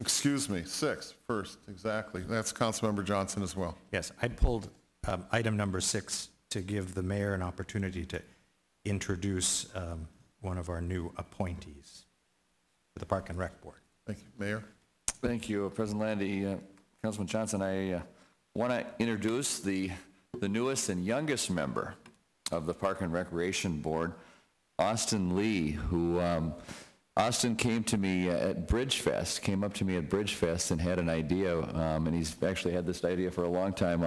Excuse me, 6 first, exactly. That's Councilmember Johnson as well. Yes, I pulled item number 6 to give the mayor an opportunity to introduce one of our new appointees to the Park and Rec Board. Thank you. Mayor? Thank you, President Landy. Councilman Johnson, I want to introduce the newest and youngest member of the Park and Recreation Board, Austin Lee, who Austin came to me at Bridgefest, came up to me at Bridgefest and had an idea, and he's actually had this idea for a long time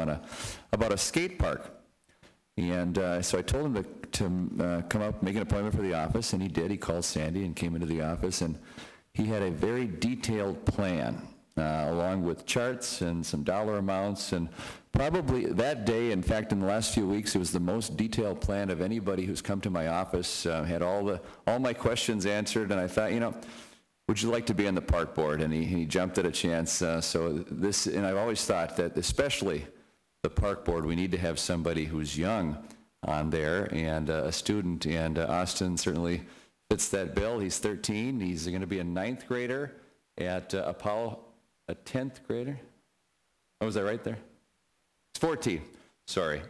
about a skate park. And so I told him to come up, make an appointment for the office, and he did. He called Sandy and came into the office, and he had a very detailed plan, along with charts and some dollar amounts, and probably that day, in fact, in the last few weeks, it was the most detailed plan of anybody who's come to my office. Had all my questions answered, and I thought, you know, would you like to be on the park board? And he jumped at a chance. So this, and I've always thought that, especially the park board, we need to have somebody who's young on there and a student. And Austin certainly fits that bill. He's 13. He's going to be a 9th grader at Apollo, a 10th grader. Oh, was that right there? He's 14. Sorry.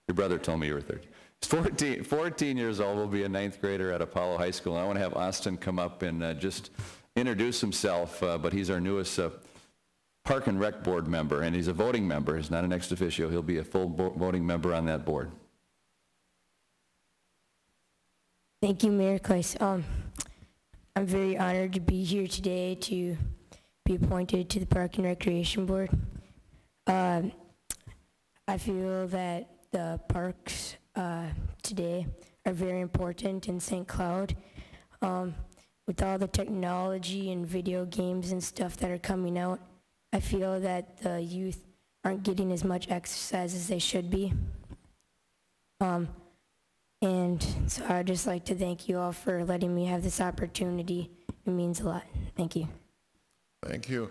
Your brother told me you were 13. He's 14 years old. Will be a 9th grader at Apollo High School. And I want to have Austin come up and just introduce himself. But he's our newest Park and Rec Board member, and he's a voting member. He's not an ex officio. He'll be a full voting member on that board. Thank you, Mayor Kleiss. I'm very honored to be here today to be appointed to the Park and Recreation Board. I feel that the parks today are very important in St. Cloud. With all the technology and video games and stuff that are coming out, I feel that the youth aren't getting as much exercise as they should be. And so I'd just like to thank you all for letting me have this opportunity. It means a lot. Thank you. Thank you.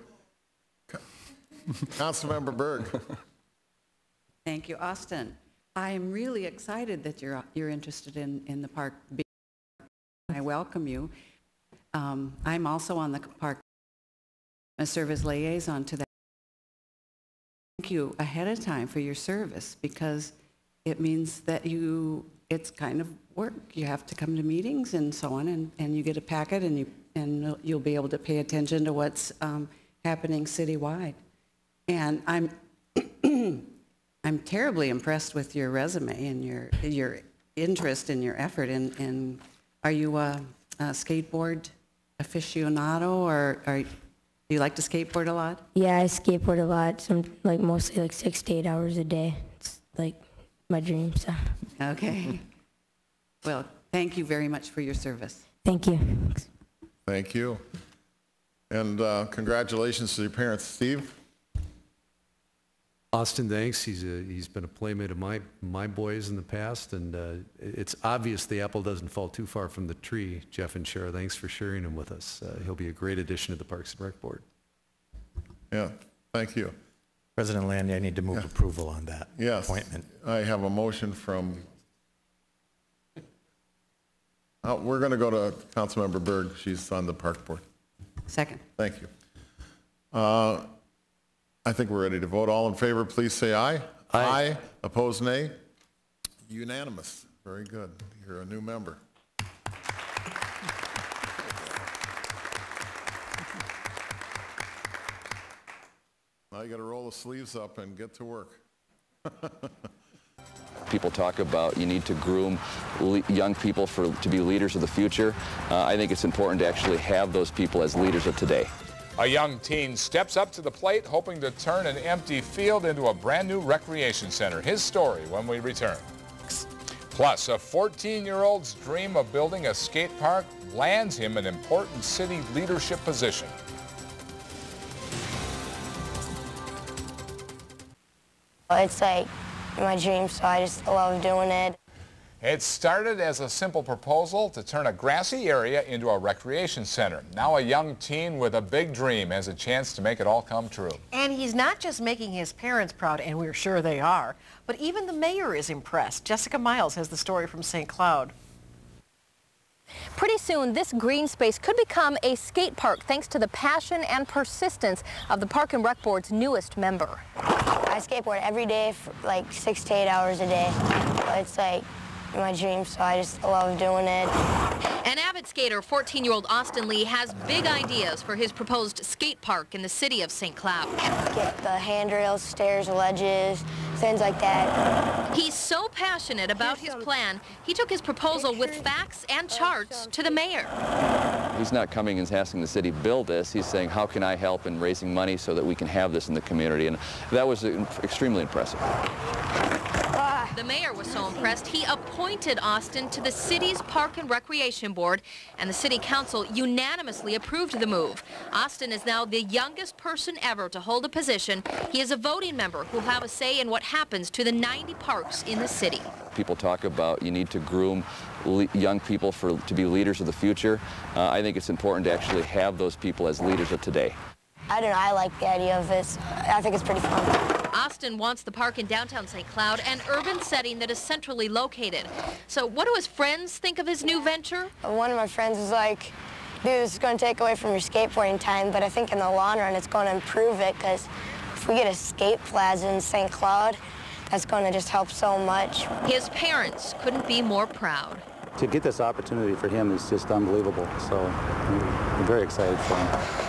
Councilmember Berg. Thank you, Austin. I am really excited that you're interested in the park. I welcome you. I'm also on the park. I serve as liaison to that. Thank you ahead of time for your service, because it means that it's kind of work. You have to come to meetings and so on, and you get a packet, and you'll be able to pay attention to what's happening citywide. And I'm I'm terribly impressed with your resume and your interest and your effort. And are you a skateboard aficionado, or do you like to skateboard a lot? Yeah, I skateboard a lot. Mostly like 6 to 8 hours a day. It's like my dream. So. Okay. Well, thank you very much for your service. Thank you. Thank you. And congratulations to your parents. Steve? Austin, thanks. He's been a playmate of my boys in the past, and it's obvious the apple doesn't fall too far from the tree. Jeff and Shara, thanks for sharing him with us. He'll be a great addition to the Parks and Rec Board. Yeah, thank you. President Landy, I need to move approval on that appointment. I have a motion from, we're going to go to Councilmember Berg. She's on the Park Board. Second. Thank you. I think we're ready to vote. All in favor, please say aye. Aye. Opposed, nay. Unanimous. Very good. You're a new member. Now you got to roll the sleeves up and get to work. People talk about you need to groom young people to be leaders of the future. I think it's important to actually have those people as leaders of today. A young teen steps up to the plate, hoping to turn an empty field into a brand new recreation center. His story when we return. Plus, a 14-year-old's dream of building a skate park lands him an important city leadership position. It's like my dream, so I just love doing it. It started as a simple proposal to turn a grassy area into a recreation center. Now a young teen with a big dream has a chance to make it all come true. And he's not just making his parents proud, and we're sure they are, but even the mayor is impressed. Jessica Miles has the story from St. Cloud. Pretty soon, this green space could become a skate park thanks to the passion and persistence of the Park and Rec Board's newest member. I skateboard every day for like 6 to 8 hours a day. It's like my dream, so I just love doing it. An avid skater, 14-year-old Austin Lee, has big ideas for his proposed skate park in the city of St. Cloud. Get the handrails, stairs, ledges, things like that. He's so passionate about his plan, he took his proposal with facts and charts to the mayor. He's not coming and asking the city build this. He's saying, how can I help in raising money so that we can have this in the community? And that was extremely impressive. The mayor was so impressed, he appointed Austin to the city's Park and Recreation Board, and the city council unanimously approved the move. Austin is now the youngest person ever to hold a position. He is a voting member who will have a say in what happens to the 90 parks in the city. People talk about you need to groom young people to be leaders of the future. I think it's important to actually have those people as leaders of today. I don't know, I like the idea of this. I think it's pretty fun. Austin wants the park in downtown St. Cloud, an urban setting that is centrally located. So what do his friends think of his new venture? One of my friends was like, dude, this is going to take away from your skateboarding time, but I think in the long run it's going to improve it, because if we get a skate plaza in St. Cloud, that's going to just help so much. His parents couldn't be more proud. To get this opportunity for him is just unbelievable, so I'm very excited for him.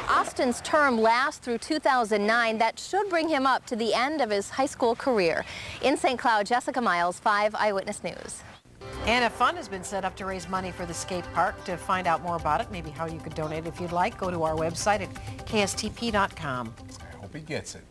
Austin's term lasts through 2009. That should bring him up to the end of his high school career. In St. Cloud, Jessica Miles, 5 Eyewitness News. And a fund has been set up to raise money for the skate park. To find out more about it, maybe how you could donate if you'd like, go to our website at kstp.com. I hope he gets it.